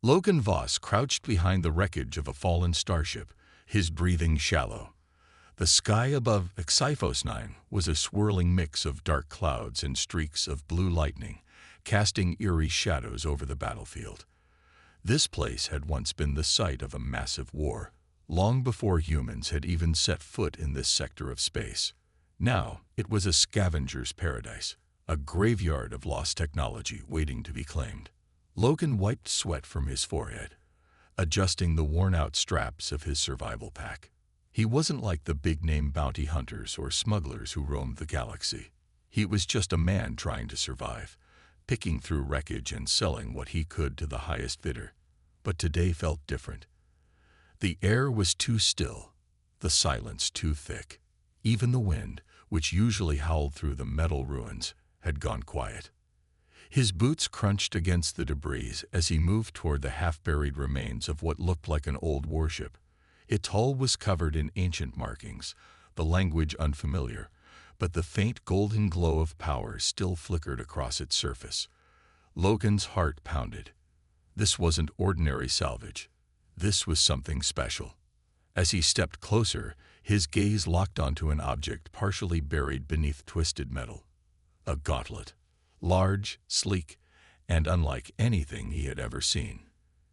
Logan Voss crouched behind the wreckage of a fallen starship, his breathing shallow. The sky above Xyphos 9 was a swirling mix of dark clouds and streaks of blue lightning, casting eerie shadows over the battlefield. This place had once been the site of a massive war, long before humans had even set foot in this sector of space. Now, it was a scavenger's paradise, a graveyard of lost technology waiting to be claimed. Logan wiped sweat from his forehead, adjusting the worn-out straps of his survival pack. He wasn't like the big-name bounty hunters or smugglers who roamed the galaxy. He was just a man trying to survive, picking through wreckage and selling what he could to the highest bidder. But today felt different. The air was too still, the silence too thick. Even the wind, which usually howled through the metal ruins, had gone quiet. His boots crunched against the debris as he moved toward the half-buried remains of what looked like an old warship. Its hull was covered in ancient markings, the language unfamiliar, but the faint golden glow of power still flickered across its surface. Logan's heart pounded. This wasn't ordinary salvage. This was something special. As he stepped closer, his gaze locked onto an object partially buried beneath twisted metal. A gauntlet. Large, sleek, and unlike anything he had ever seen.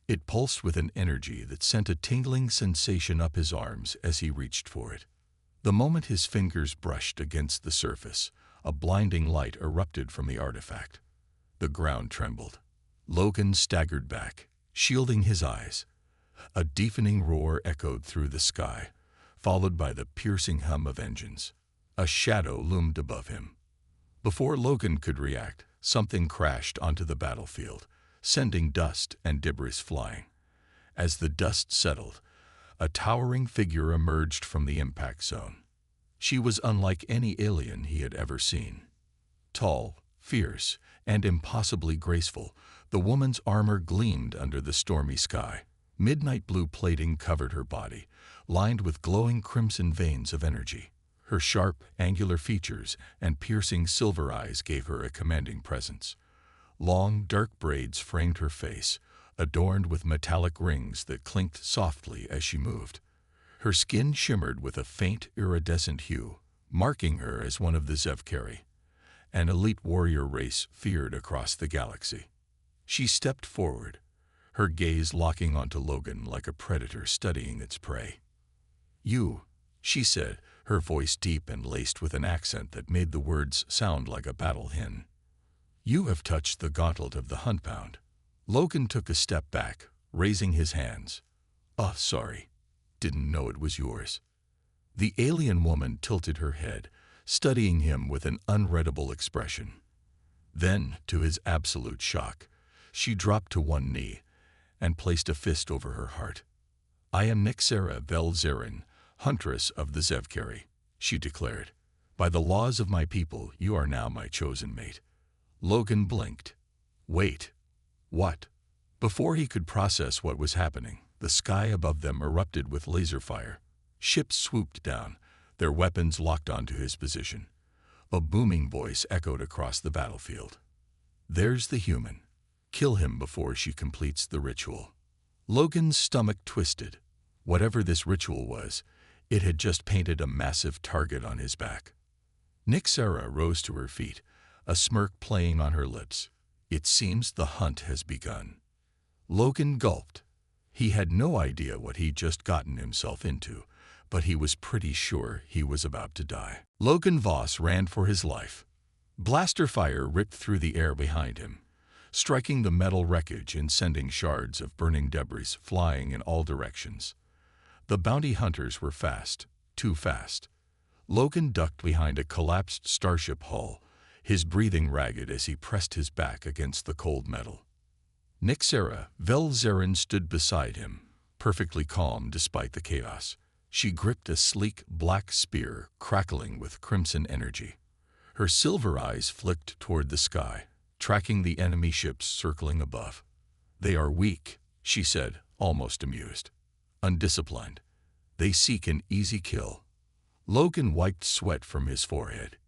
It pulsed with an energy that sent a tingling sensation up his arms as he reached for it. The moment his fingers brushed against the surface, a blinding light erupted from the artifact. The ground trembled. Logan staggered back, shielding his eyes. A deafening roar echoed through the sky, followed by the piercing hum of engines. A shadow loomed above him. Before Logan could react, something crashed onto the battlefield, sending dust and debris flying. As the dust settled, a towering figure emerged from the impact zone. She was unlike any alien he had ever seen. Tall, fierce, and impossibly graceful, the woman's armor gleamed under the stormy sky. Midnight blue plating covered her body, lined with glowing crimson veins of energy. Her sharp, angular features and piercing silver eyes gave her a commanding presence. Long, dark braids framed her face, adorned with metallic rings that clinked softly as she moved. Her skin shimmered with a faint, iridescent hue, marking her as one of the Zevkari, an elite warrior race feared across the galaxy. She stepped forward, her gaze locking onto Logan like a predator studying its prey. "You," she said, her voice deep and laced with an accent that made the words sound like a battle hymn. "You have touched the gauntlet of the Huntbound." Logan took a step back, raising his hands. "Oh, sorry. Didn't know it was yours." The alien woman tilted her head, studying him with an unreadable expression. Then, to his absolute shock, she dropped to one knee and placed a fist over her heart. "I am Nixera Vael'Zyra, Huntress of the Zevkari," she declared. "By the laws of my people, you are now my chosen mate." Logan blinked. Wait. What? Before he could process what was happening, the sky above them erupted with laser fire. Ships swooped down, their weapons locked onto his position. A booming voice echoed across the battlefield. "There's the human. Kill him before she completes the ritual." Logan's stomach twisted. Whatever this ritual was, it had just painted a massive target on his back. Nixera rose to her feet, a smirk playing on her lips. "It seems the hunt has begun." Logan gulped. He had no idea what he'd just gotten himself into, but he was pretty sure he was about to die. Logan Voss ran for his life. Blaster fire ripped through the air behind him, striking the metal wreckage and sending shards of burning debris flying in all directions. The bounty hunters were fast, too fast. Logan ducked behind a collapsed starship hull, his breathing ragged as he pressed his back against the cold metal. Nixera Vael'Zyra stood beside him, perfectly calm despite the chaos. She gripped a sleek black spear crackling with crimson energy. Her silver eyes flicked toward the sky, tracking the enemy ships circling above. "They are weak," she said, almost amused. "Undisciplined. They seek an easy kill." Logan wiped sweat from his forehead.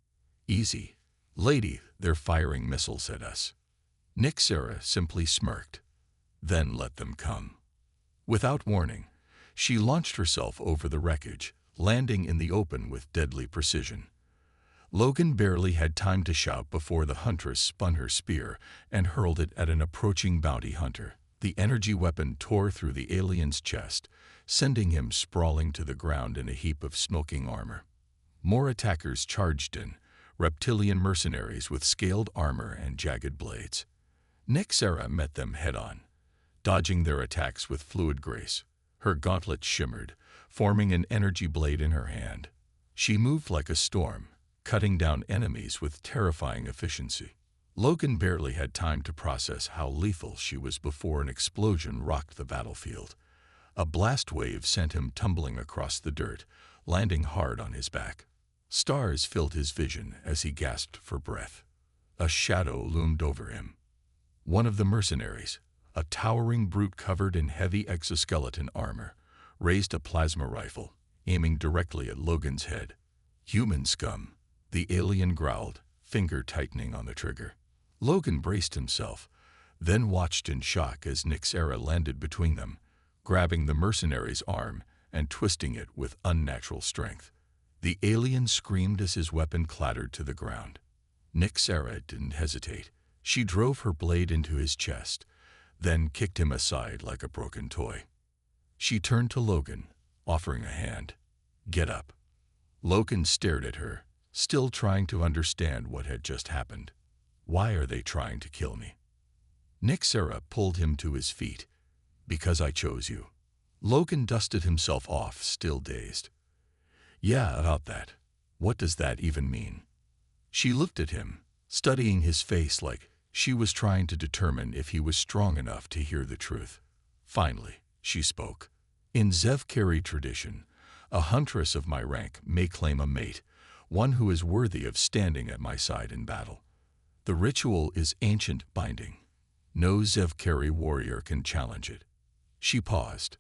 "Easy. Lady, they're firing missiles at us." Nixera simply smirked. then let them come. Without warning, she launched herself over the wreckage, landing in the open with deadly precision. Logan barely had time to shout before the Huntress spun her spear and hurled it at an approaching bounty hunter. The energy weapon tore through the alien's chest, sending him sprawling to the ground in a heap of smoking armor. More attackers charged in, reptilian mercenaries with scaled armor and jagged blades. Nyxera met them head-on, dodging their attacks with fluid grace. Her gauntlet shimmered, forming an energy blade in her hand. She moved like a storm, cutting down enemies with terrifying efficiency. Logan barely had time to process how lethal she was before an explosion rocked the battlefield. A blast wave sent him tumbling across the dirt, landing hard on his back. Stars filled his vision as he gasped for breath. A shadow loomed over him. One of the mercenaries, a towering brute covered in heavy exoskeleton armor, raised a plasma rifle, aiming directly at Logan's head. "Human scum," the alien growled, finger tightening on the trigger. Logan braced himself, then watched in shock as Nyxera landed between them, grabbing the mercenary's arm and twisting it with unnatural strength. The alien screamed as his weapon clattered to the ground. Nyxera didn't hesitate. She drove her blade into his chest, then kicked him aside like a broken toy. She turned to Logan, offering a hand. "Get up." Logan stared at her, still trying to understand what had just happened. "Why are they trying to kill me?" Nyxera pulled him to his feet. "Because I chose you." Logan dusted himself off, still dazed. "Yeah, about that. What does that even mean?" She looked at him, studying his face like she was trying to determine if he was strong enough to hear the truth. Finally, she spoke. "In Zevkari tradition, a huntress of my rank may claim a mate, one who is worthy of standing at my side in battle. The ritual is ancient binding. No Zevkari warrior can challenge it." She paused.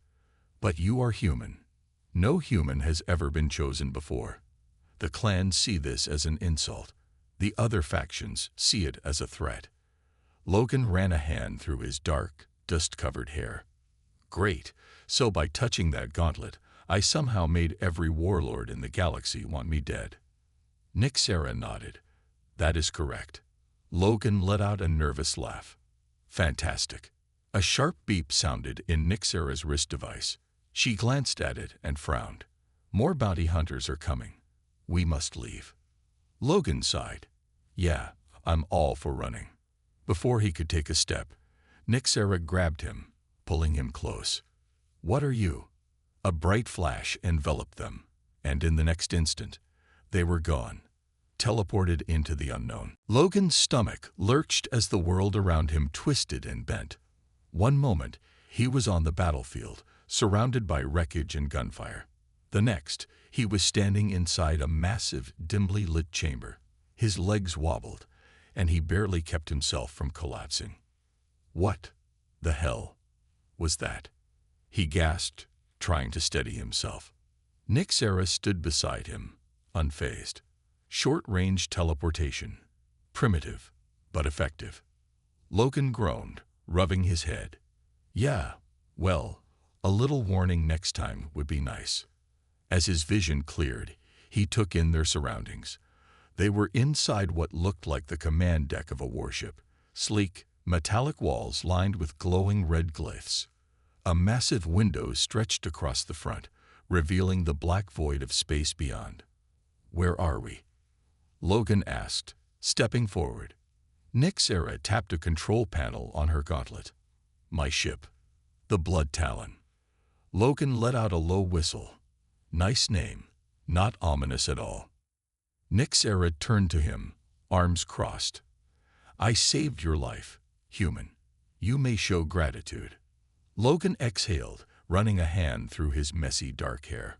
"But you are human. No human has ever been chosen before. The clans see this as an insult. The other factions see it as a threat." Logan ran a hand through his dark, dust-covered hair. "Great, so by touching that gauntlet, I somehow made every warlord in the galaxy want me dead." Nyxera nodded. "That is correct." Logan let out a nervous laugh. "Fantastic." A sharp beep sounded in Nyxera's wrist device. She glanced at it and frowned. "More bounty hunters are coming. We must leave." Logan sighed. "Yeah, I'm all for running." Before he could take a step, Nyxera grabbed him, pulling him close. "What are you?" A bright flash enveloped them, and in the next instant, they were gone, teleported into the unknown. Logan's stomach lurched as the world around him twisted and bent. One moment, he was on the battlefield, surrounded by wreckage and gunfire. The next, he was standing inside a massive, dimly lit chamber. His legs wobbled, and he barely kept himself from collapsing. What the hell was that? He gasped, trying to steady himself. Nyxera stood beside him, unfazed. Short-range teleportation. Primitive, but effective. Logan groaned, rubbing his head. "Yeah, well, a little warning next time would be nice." As his vision cleared, he took in their surroundings. They were inside what looked like the command deck of a warship. Sleek, metallic walls lined with glowing red glyphs. A massive window stretched across the front, revealing the black void of space beyond. "Where are we?" Logan asked, stepping forward. Nyxera tapped a control panel on her gauntlet. "My ship, the Blood Talon." Logan let out a low whistle. Nice name, not ominous at all. Nyxera turned to him, arms crossed. "I saved your life, human. You may show gratitude." Logan exhaled, running a hand through his messy dark hair.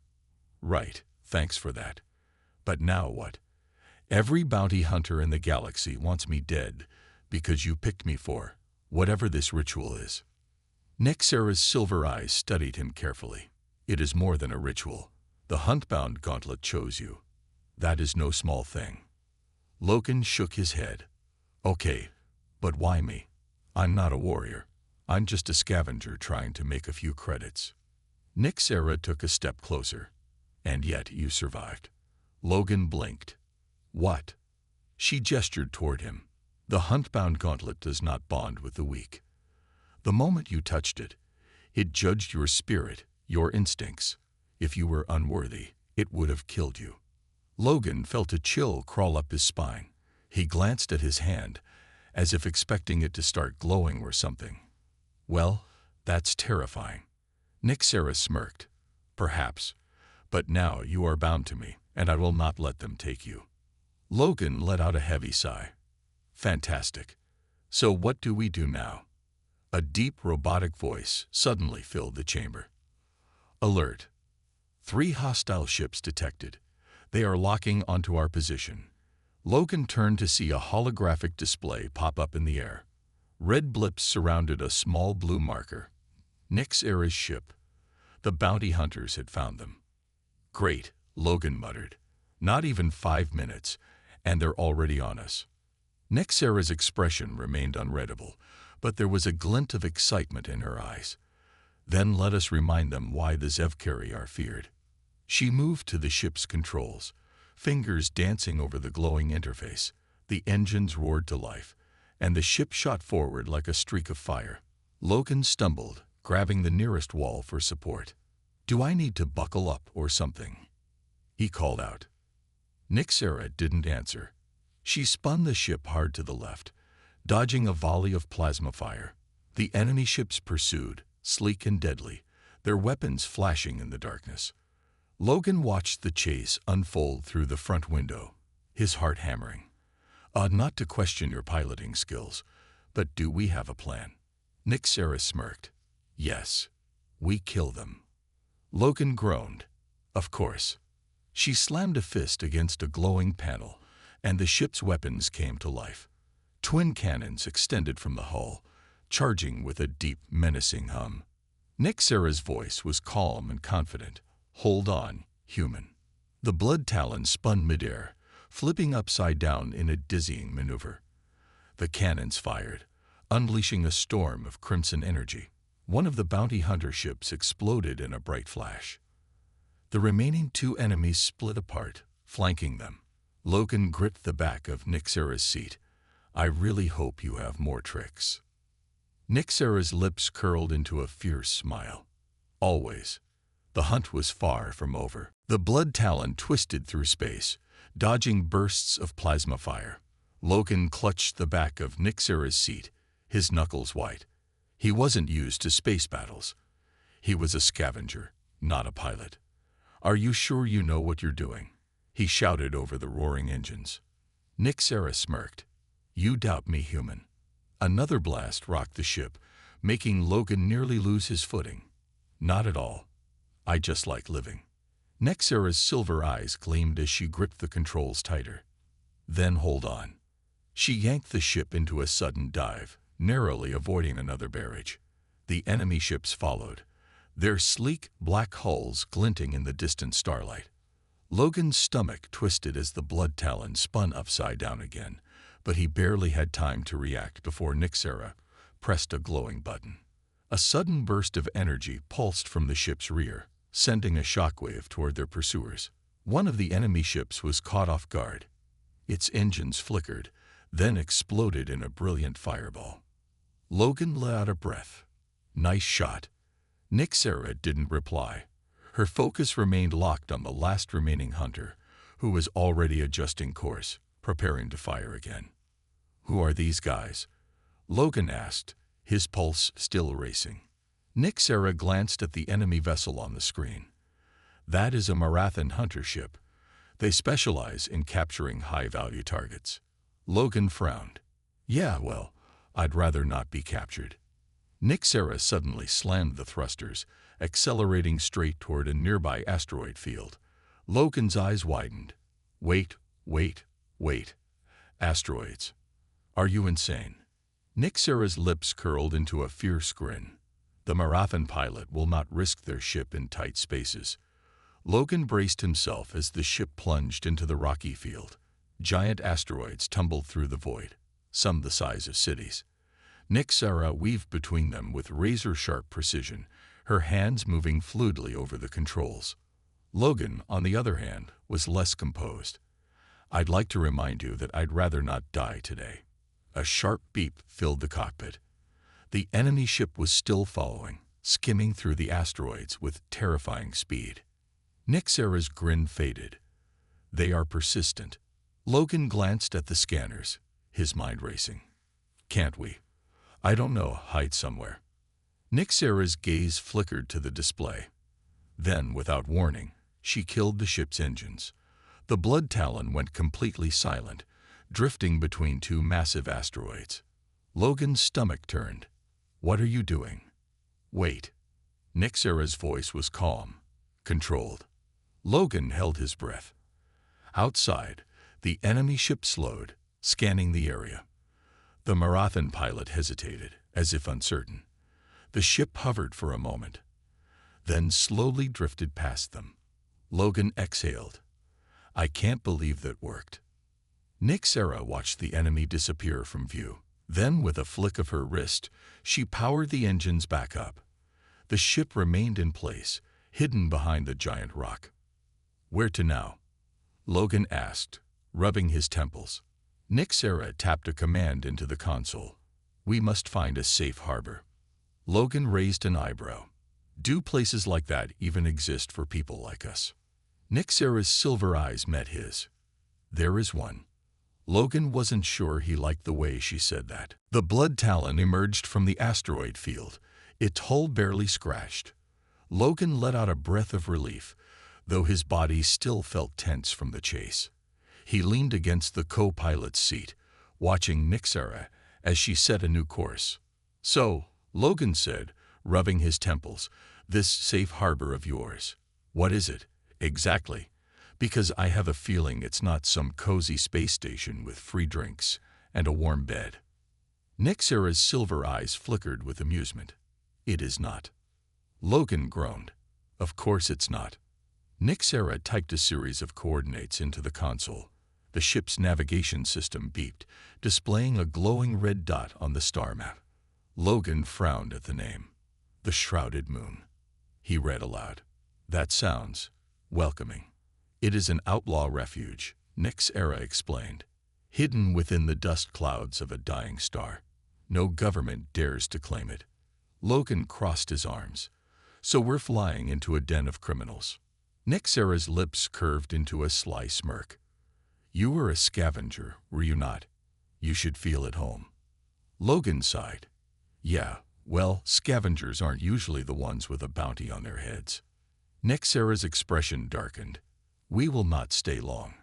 "Right, thanks for that. But now what? Every bounty hunter in the galaxy wants me dead because you picked me for whatever this ritual is." Nyxera's silver eyes studied him carefully. "It is more than a ritual. The huntbound gauntlet chose you. That is no small thing." Logan shook his head. "Okay, but why me? I'm not a warrior. I'm just a scavenger trying to make a few credits. Nyxera took a step closer. And yet you survived. Logan blinked. What? She gestured toward him. The hunt-bound gauntlet does not bond with the weak. The moment you touched it, it judged your spirit, your instincts. If you were unworthy, it would have killed you. Logan felt a chill crawl up his spine. He glanced at his hand, as if expecting it to start glowing or something. Well, that's terrifying. Nyxera smirked. Perhaps. But now you are bound to me, and I will not let them take you. Logan let out a heavy sigh. Fantastic. So what do we do now? A deep robotic voice suddenly filled the chamber. Alert. 3 hostile ships detected. They are locking onto our position. Logan turned to see a holographic display pop up in the air. Red blips surrounded a small blue marker. Nyxera's ship. The bounty hunters had found them. Great, Logan muttered. Not even 5 minutes, and they're already on us. Nyxera's expression remained unreadable, but there was a glint of excitement in her eyes. Then let us remind them why the Zevkari are feared. She moved to the ship's controls, fingers dancing over the glowing interface. The engines roared to life, and the ship shot forward like a streak of fire. Logan stumbled, grabbing the nearest wall for support. Do I need to buckle up or something? He called out. Nyxera didn't answer. She spun the ship hard to the left, dodging a volley of plasma fire. The enemy ships pursued, sleek and deadly, their weapons flashing in the darkness. Logan watched the chase unfold through the front window, his heart hammering. Not to question your piloting skills, but do we have a plan? Nyxera smirked. Yes. We kill them. Logan groaned. Of course. She slammed a fist against a glowing panel, and the ship's weapons came to life. Twin cannons extended from the hull, charging with a deep, menacing hum. Nyxera's voice was calm and confident. Hold on, human. The blood talon spun midair, flipping upside down in a dizzying maneuver. The cannons fired, unleashing a storm of crimson energy. One of the bounty hunter ships exploded in a bright flash. The remaining 2 enemies split apart, flanking them. Logan gripped the back of Nyxera's seat. I really hope you have more tricks. Nyxera's lips curled into a fierce smile. Always. The hunt was far from over. The blood talon twisted through space, dodging bursts of plasma fire. Logan clutched the back of Nyxera's seat, his knuckles white. He wasn't used to space battles. He was a scavenger, not a pilot. Are you sure you know what you're doing? He shouted over the roaring engines. Nyxera smirked. You doubt me, human. Another blast rocked the ship, making Logan nearly lose his footing. Not at all. I just like living. Nyxera's silver eyes gleamed as she gripped the controls tighter. Then hold on. She yanked the ship into a sudden dive, narrowly avoiding another barrage. The enemy ships followed, their sleek black hulls glinting in the distant starlight. Logan's stomach twisted as the blood talon spun upside down again, but he barely had time to react before Nyxera pressed a glowing button. A sudden burst of energy pulsed from the ship's rear, sending a shockwave toward their pursuers. One of the enemy ships was caught off guard. Its engines flickered, then exploded in a brilliant fireball. Logan let out a breath. Nice shot. Nyxera didn't reply. Her focus remained locked on the last remaining hunter, who was already adjusting course, preparing to fire again. Who are these guys? Logan asked, his pulse still racing. Nyxera glanced at the enemy vessel on the screen. That is a Marathan hunter ship. They specialize in capturing high-value targets. Logan frowned. Yeah, well, I'd rather not be captured. Nyxera suddenly slammed the thrusters, accelerating straight toward a nearby asteroid field. Logan's eyes widened. Wait. Asteroids. Are you insane? Nyxera's lips curled into a fierce grin. The Marathan pilot will not risk their ship in tight spaces. Logan braced himself as the ship plunged into the rocky field. Giant asteroids tumbled through the void, some the size of cities. Nyxara weaved between them with razor-sharp precision, her hands moving fluidly over the controls. Logan, on the other hand, was less composed. "I'd like to remind you that I'd rather not die today." A sharp beep filled the cockpit. The enemy ship was still following, skimming through the asteroids with terrifying speed. Nyxara's grin faded. "They are persistent." Logan glanced at the scanners, his mind racing. "Can't we? I don't know, hide somewhere." Nyxara's gaze flickered to the display. Then, without warning, she killed the ship's engines. The Blood Talon went completely silent, drifting between two massive asteroids. Logan's stomach turned. "What are you doing?" "Wait." Nyxara's voice was calm, controlled. Logan held his breath. Outside, the enemy ship slowed, scanning the area. The Marathan pilot hesitated, as if uncertain. The ship hovered for a moment, then slowly drifted past them. Logan exhaled. "I can't believe that worked." Nyxara watched the enemy disappear from view. Then, with a flick of her wrist, she powered the engines back up. The ship remained in place, hidden behind the giant rock. "Where to now?" Logan asked, rubbing his temples. Nyxara tapped a command into the console. "We must find a safe harbor." Logan raised an eyebrow. "Do places like that even exist for people like us?" Nyxara's silver eyes met his. "There is one." Logan wasn't sure he liked the way she said that. The Blood Talon emerged from the asteroid field, its hull barely scratched. Logan let out a breath of relief, though his body still felt tense from the chase. He leaned against the co-pilot's seat, watching Nyxara as she set a new course. "So," Logan said, rubbing his temples, "this safe harbor of yours, what is it, exactly? Because I have a feeling it's not some cozy space station with free drinks and a warm bed." Nyxara's silver eyes flickered with amusement. "It is not." Logan groaned. "Of course it's not." Nyxara typed a series of coordinates into the console. The ship's navigation system beeped, displaying a glowing red dot on the star map. Logan frowned at the name. "The Shrouded Moon." He read aloud. "That sounds welcoming." "It is an outlaw refuge," Nyxara explained, "hidden within the dust clouds of a dying star. No government dares to claim it." Logan crossed his arms. "So we're flying into a den of criminals." Nyxara's lips curved into a sly smirk. "You were a scavenger, were you not? You should feel at home." Logan sighed. "Yeah, well, scavengers aren't usually the ones with a bounty on their heads." Nyxara's expression darkened. "We will not stay long.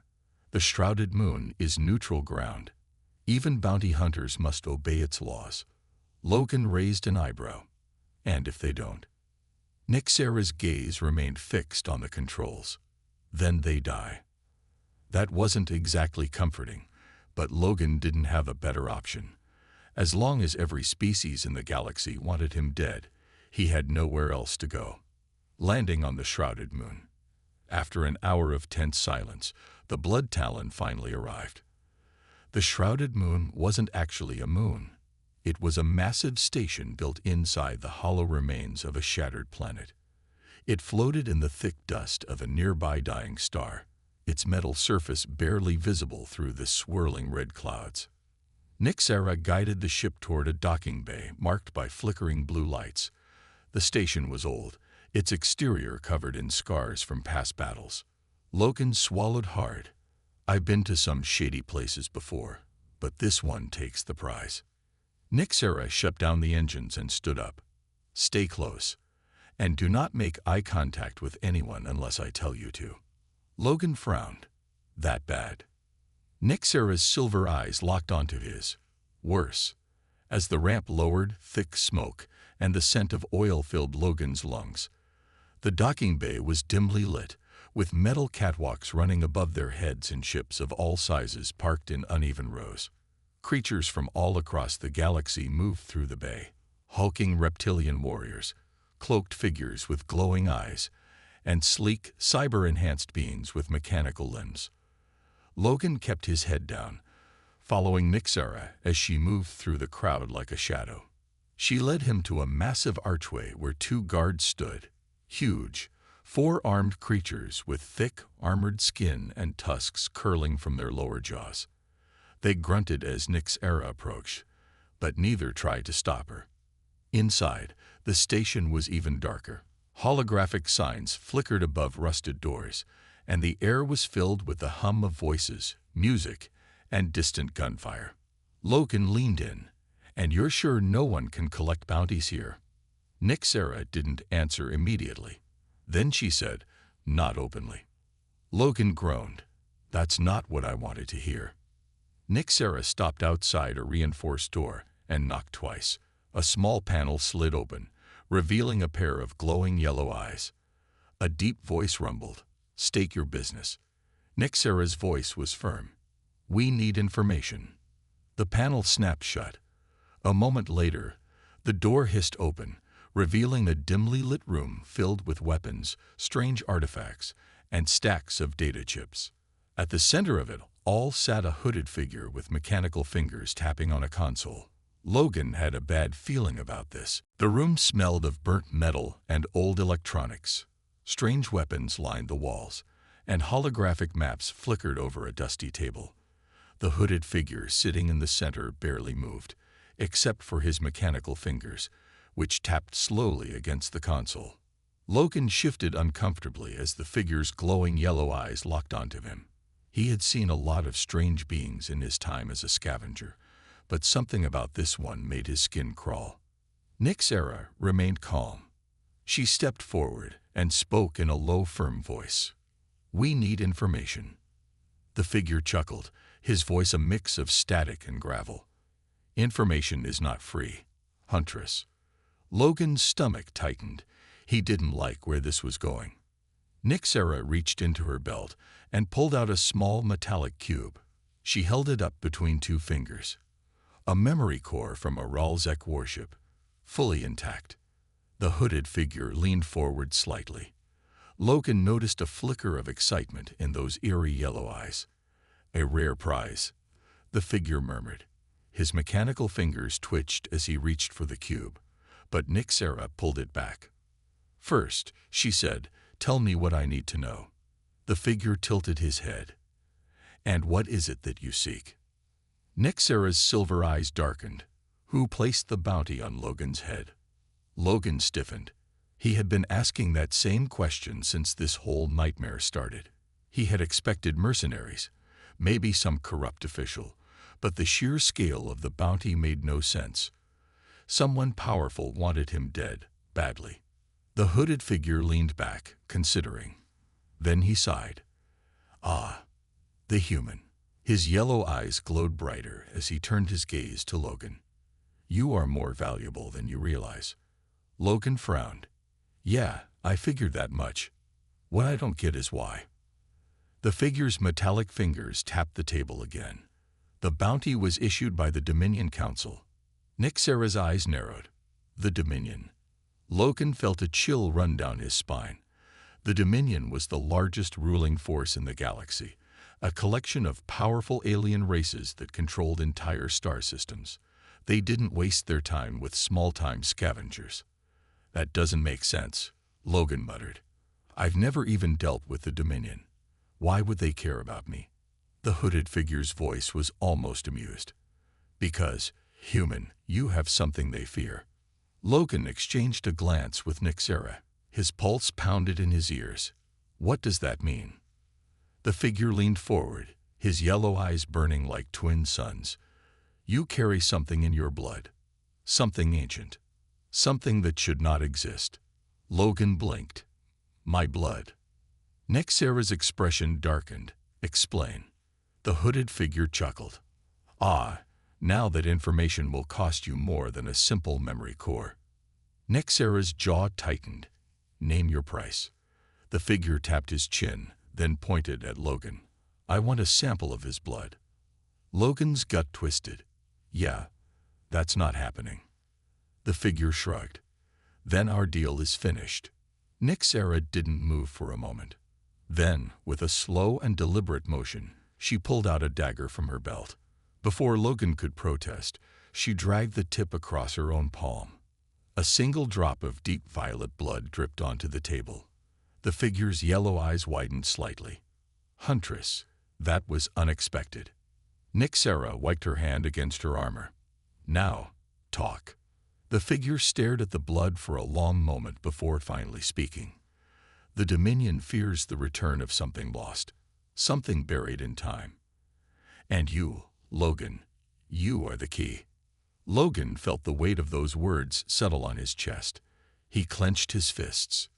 The Shrouded Moon is neutral ground. Even bounty hunters must obey its laws." Logan raised an eyebrow. "And if they don't?" Nyxara's gaze remained fixed on the controls. "Then they die." That wasn't exactly comforting, but Logan didn't have a better option. As long as every species in the galaxy wanted him dead, he had nowhere else to go. Landing on the Shrouded Moon. After an hour of tense silence, the Blood Talon finally arrived. The Shrouded Moon wasn't actually a moon. It was a massive station built inside the hollow remains of a shattered planet. It floated in the thick dust of a nearby dying star, its metal surface barely visible through the swirling red clouds. Nyxara guided the ship toward a docking bay marked by flickering blue lights. The station was old, its exterior covered in scars from past battles. Logan swallowed hard. "I've been to some shady places before, but this one takes the prize." Nyxara shut down the engines and stood up. "Stay close, and do not make eye contact with anyone unless I tell you to." Logan frowned. "That bad?" Nyxara's silver eyes locked onto his. "Worse." As the ramp lowered, thick smoke and the scent of oil filled Logan's lungs. The docking bay was dimly lit, with metal catwalks running above their heads in ships of all sizes parked in uneven rows. Creatures from all across the galaxy moved through the bay. Hulking reptilian warriors, cloaked figures with glowing eyes, and sleek, cyber-enhanced beings with mechanical limbs. Logan kept his head down, following Nyxera as she moved through the crowd like a shadow. She led him to a massive archway where two guards stood, huge, four-armed creatures with thick, armored skin and tusks curling from their lower jaws. They grunted as Nyxera approached, but neither tried to stop her. Inside, the station was even darker. Holographic signs flickered above rusted doors, and the air was filled with the hum of voices, music, and distant gunfire. Logan leaned in. "And you're sure no one can collect bounties here?" Nyxera didn't answer immediately. Then she said, "Not openly." Logan groaned. "That's not what I wanted to hear." Nyxera stopped outside a reinforced door and knocked twice. A small panel slid open, revealing a pair of glowing yellow eyes. A deep voice rumbled, "State your business." Nyxera's voice was firm. "We need information." The panel snapped shut. A moment later, the door hissed open, revealing a dimly lit room filled with weapons, strange artifacts, and stacks of data chips. At the center of it all sat a hooded figure with mechanical fingers tapping on a console. Logan had a bad feeling about this. The room smelled of burnt metal and old electronics. Strange weapons lined the walls, and holographic maps flickered over a dusty table. The hooded figure sitting in the center barely moved, except for his mechanical fingers, which tapped slowly against the console. Logan shifted uncomfortably as the figure's glowing yellow eyes locked onto him. He had seen a lot of strange beings in his time as a scavenger, but something about this one made his skin crawl. Nyxera remained calm. She stepped forward and spoke in a low, firm voice. "We need information." The figure chuckled, his voice a mix of static and gravel. "Information is not free, Huntress." Logan's stomach tightened. He didn't like where this was going. Nyxera reached into her belt and pulled out a small metallic cube. She held it up between two fingers. A memory core from a Ralzek warship, fully intact. The hooded figure leaned forward slightly. Logan noticed a flicker of excitement in those eerie yellow eyes. "A rare prize," the figure murmured. His mechanical fingers twitched as he reached for the cube, but Nyxera pulled it back. "First," she said, "tell me what I need to know." The figure tilted his head. "And what is it that you seek?" Nyxera's silver eyes darkened. "Who placed the bounty on Logan's head?" Logan stiffened. He had been asking that same question since this whole nightmare started. He had expected mercenaries, maybe some corrupt official, but the sheer scale of the bounty made no sense. Someone powerful wanted him dead, badly. The hooded figure leaned back, considering. Then he sighed. "Ah, the human." His yellow eyes glowed brighter as he turned his gaze to Logan. "You are more valuable than you realize." Logan frowned. "Yeah, I figured that much. What I don't get is why." The figure's metallic fingers tapped the table again. The bounty was issued by the Dominion Council. Nyxera's eyes narrowed. The Dominion. Logan felt a chill run down his spine. The Dominion was the largest ruling force in the galaxy, a collection of powerful alien races that controlled entire star systems. They didn't waste their time with small-time scavengers. "That doesn't make sense," Logan muttered. "I've never even dealt with the Dominion. Why would they care about me?" The hooded figure's voice was almost amused. "Because, human, you have something they fear." Logan exchanged a glance with Nyxera. His pulse pounded in his ears. "What does that mean?" The figure leaned forward, his yellow eyes burning like twin suns. "You carry something in your blood. Something ancient. Something that should not exist." Logan blinked. "My blood." Nyxera's expression darkened. "Explain." The hooded figure chuckled. "Ah, now that information will cost you more than a simple memory core." Nyxera's jaw tightened. "Name your price." The figure tapped his chin, then pointed at Logan. "I want a sample of his blood." Logan's gut twisted. "Yeah, that's not happening." The figure shrugged. "Then our deal is finished." Nyxera didn't move for a moment. Then, with a slow and deliberate motion, she pulled out a dagger from her belt. Before Logan could protest, she dragged the tip across her own palm. A single drop of deep violet blood dripped onto the table. The figure's yellow eyes widened slightly. Huntress, that was unexpected. Nyxera wiped her hand against her armor. Now, talk. The figure stared at the blood for a long moment before finally speaking. The Dominion fears the return of something lost, something buried in time. And you, Logan, you are the key. Logan felt the weight of those words settle on his chest. He clenched his fists.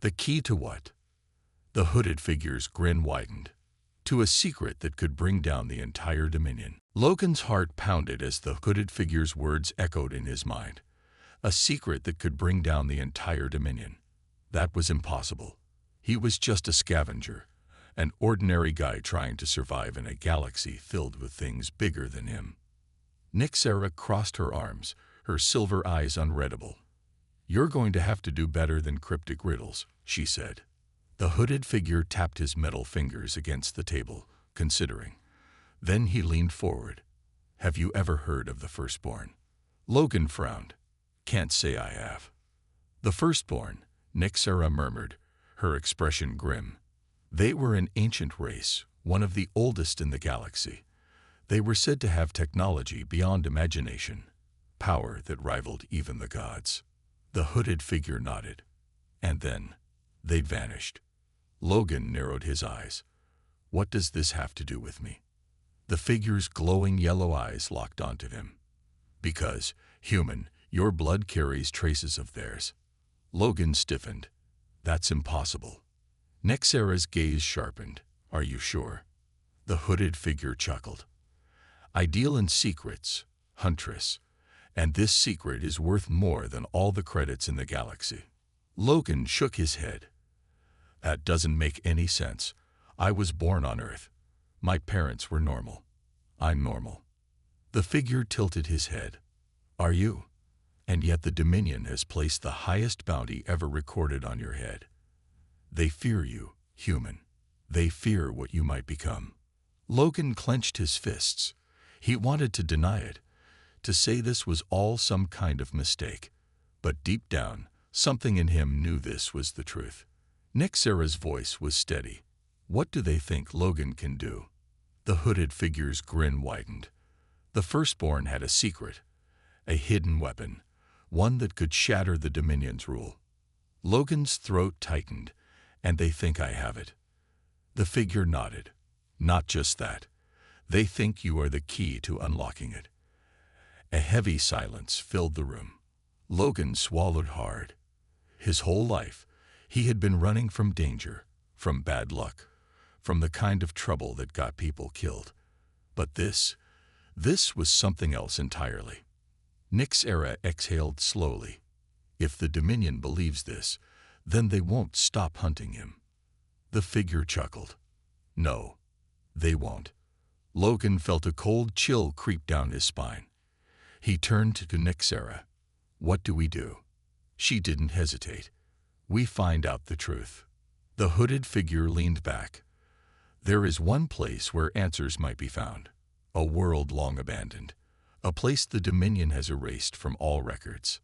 The key to what? The hooded figure's grin widened. To a secret that could bring down the entire Dominion. Logan's heart pounded as the hooded figure's words echoed in his mind. A secret that could bring down the entire Dominion. That was impossible. He was just a scavenger, an ordinary guy trying to survive in a galaxy filled with things bigger than him. Nyxera crossed her arms, her silver eyes unreadable. "You're going to have to do better than cryptic riddles," she said. The hooded figure tapped his metal fingers against the table, considering. Then he leaned forward. "Have you ever heard of the Firstborn?" Logan frowned. "Can't say I have." "The Firstborn," Nyxera murmured, her expression grim. "They were an ancient race, one of the oldest in the galaxy. They were said to have technology beyond imagination, power that rivaled even the gods." The hooded figure nodded. And then, they'd vanished. Logan narrowed his eyes. "What does this have to do with me?" The figure's glowing yellow eyes locked onto him. "Because, human, your blood carries traces of theirs." Logan stiffened. "That's impossible." Nyxera's gaze sharpened. "Are you sure?" The hooded figure chuckled. "I deal in secrets, Huntress, and this secret is worth more than all the credits in the galaxy." Logan shook his head. "That doesn't make any sense. I was born on Earth. My parents were normal. I'm normal." The figure tilted his head. "Are you? And yet the Dominion has placed the highest bounty ever recorded on your head. They fear you, human. They fear what you might become." Logan clenched his fists. He wanted to deny it, to say this was all some kind of mistake. But deep down, something in him knew this was the truth. Nyxera's voice was steady. "What do they think Logan can do?" The hooded figure's grin widened. "The Firstborn had a secret, a hidden weapon, one that could shatter the Dominion's rule." Logan's throat tightened. "And they think I have it." The figure nodded. "Not just that. They think you are the key to unlocking it." A heavy silence filled the room. Logan swallowed hard. His whole life, he had been running from danger, from bad luck, from the kind of trouble that got people killed. But this was something else entirely. Nyxera exhaled slowly. "If the Dominion believes this, then they won't stop hunting him." The figure chuckled. "No, they won't." Logan felt a cold chill creep down his spine. He turned to Nyxera. "What do we do?" She didn't hesitate. "We find out the truth." The hooded figure leaned back. "There is one place where answers might be found. A world long abandoned. A place the Dominion has erased from all records."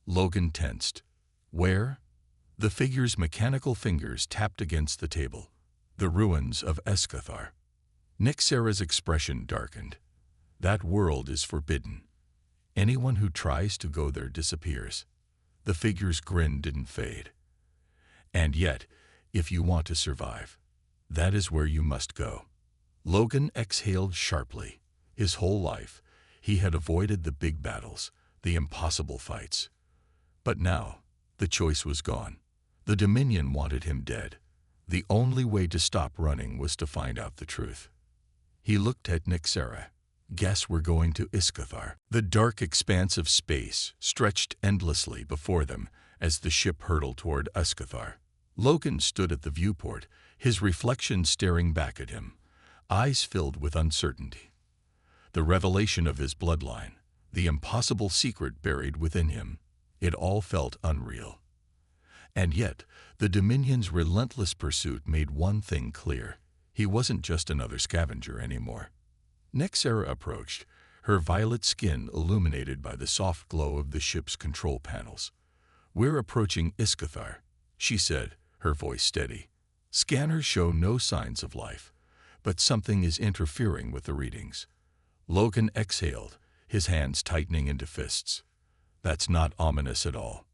Logan tensed. "Where?" The figure's mechanical fingers tapped against the table. "The ruins of Escathar." Nyxera's expression darkened. "That world is forbidden. Anyone who tries to go there disappears." The figure's grin didn't fade. "And yet, if you want to survive, that is where you must go." Logan exhaled sharply. His whole life, he had avoided the big battles, the impossible fights. But now, the choice was gone. The Dominion wanted him dead. The only way to stop running was to find out the truth. He looked at Nyxera. "Guess we're going to Escathar." The dark expanse of space stretched endlessly before them as the ship hurtled toward Escathar. Logan stood at the viewport, his reflection staring back at him, eyes filled with uncertainty. The revelation of his bloodline, the impossible secret buried within him, it all felt unreal. And yet, the Dominion's relentless pursuit made one thing clear. He wasn't just another scavenger anymore. Nyxera approached, her violet skin illuminated by the soft glow of the ship's control panels. "We're approaching Iskathar," she said, her voice steady. "Scanners show no signs of life, but something is interfering with the readings." Logan exhaled, his hands tightening into fists. "That's not ominous at all."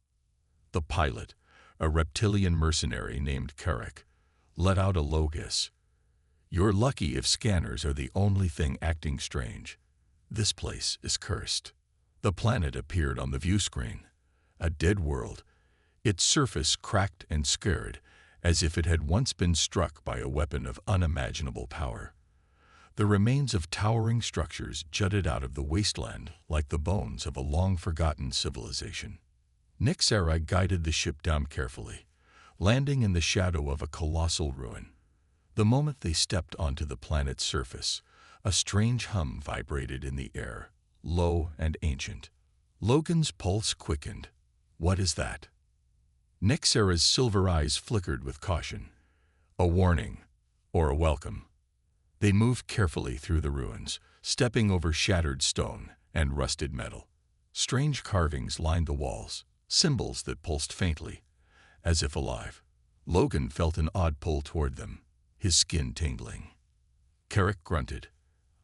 The pilot, a reptilian mercenary named Carrick, let out a low hiss. "You're lucky if scanners are the only thing acting strange. This place is cursed." The planet appeared on the view screen, a dead world, its surface cracked and scarred, as if it had once been struck by a weapon of unimaginable power. The remains of towering structures jutted out of the wasteland like the bones of a long-forgotten civilization. Nyxera guided the ship down carefully, landing in the shadow of a colossal ruin. The moment they stepped onto the planet's surface, a strange hum vibrated in the air, low and ancient. Logan's pulse quickened. "What is that?" Nyxera's silver eyes flickered with caution. "A warning, or a welcome." They moved carefully through the ruins, stepping over shattered stone and rusted metal. Strange carvings lined the walls, symbols that pulsed faintly, as if alive. Logan felt an odd pull toward them, his skin tingling. Carrick grunted.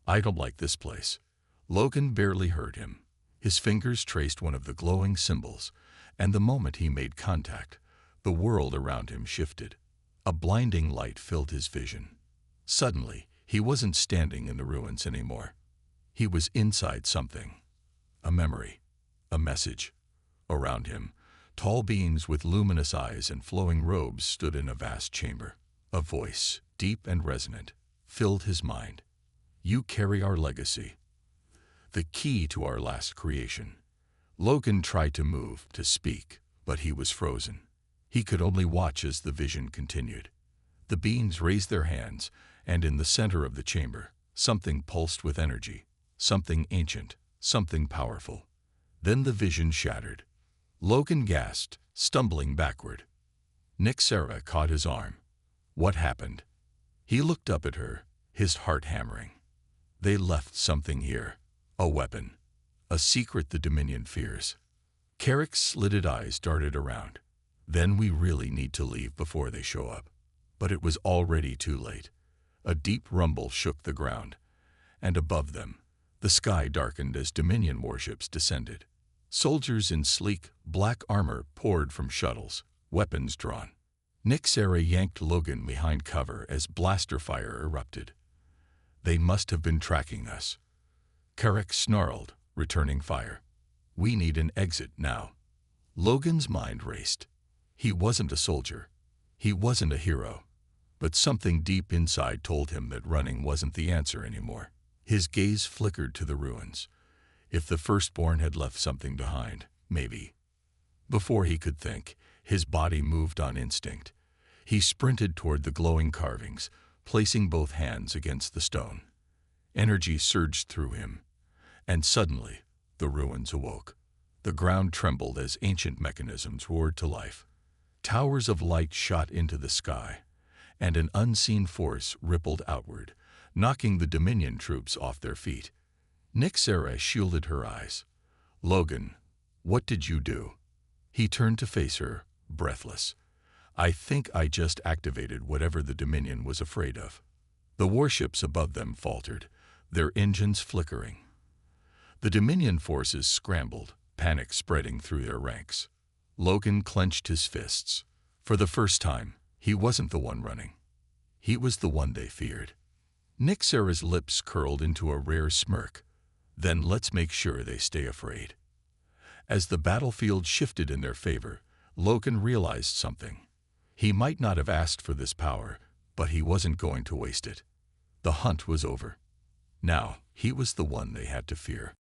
"I don't like this place." Logan barely heard him. His fingers traced one of the glowing symbols, and the moment he made contact, the world around him shifted. A blinding light filled his vision. Suddenly, he wasn't standing in the ruins anymore. He was inside something. A memory, a message. Around him, tall beings with luminous eyes and flowing robes stood in a vast chamber. A voice, deep and resonant, filled his mind. "You carry our legacy, the key to our last creation." Logan tried to move, to speak, but he was frozen. He could only watch as the vision continued. The beings raised their hands, and in the center of the chamber, something pulsed with energy, something ancient, something powerful. Then the vision shattered. Logan gasped, stumbling backward. Nyxera caught his arm. "What happened?" He looked up at her, his heart hammering. "They left something here, a weapon. A secret the Dominion fears." Carrick's slitted eyes darted around. "Then we really need to leave before they show up." But it was already too late. A deep rumble shook the ground, and above them, the sky darkened as Dominion warships descended. Soldiers in sleek, black armor poured from shuttles, weapons drawn. Nyxera yanked Logan behind cover as blaster fire erupted. "They must have been tracking us." Carrick snarled, returning fire. "We need an exit now." Logan's mind raced. He wasn't a soldier. He wasn't a hero. But something deep inside told him that running wasn't the answer anymore. His gaze flickered to the ruins. If the firstborn had left something behind, maybe. Before he could think, his body moved on instinct. He sprinted toward the glowing carvings, placing both hands against the stone. Energy surged through him, and suddenly the ruins awoke. The ground trembled as ancient mechanisms roared to life. Towers of light shot into the sky, and an unseen force rippled outward, knocking the Dominion troops off their feet. Nyxera shielded her eyes. "Logan, what did you do?" He turned to face her, breathless. "I think I just activated whatever the Dominion was afraid of." The warships above them faltered, their engines flickering. The Dominion forces scrambled, panic spreading through their ranks. Logan clenched his fists. For the first time, he wasn't the one running. He was the one they feared. Nyxera's lips curled into a rare smirk. "Then let's make sure they stay afraid." As the battlefield shifted in their favor, Logan realized something. He might not have asked for this power, but he wasn't going to waste it. The hunt was over. Now, he was the one they had to fear.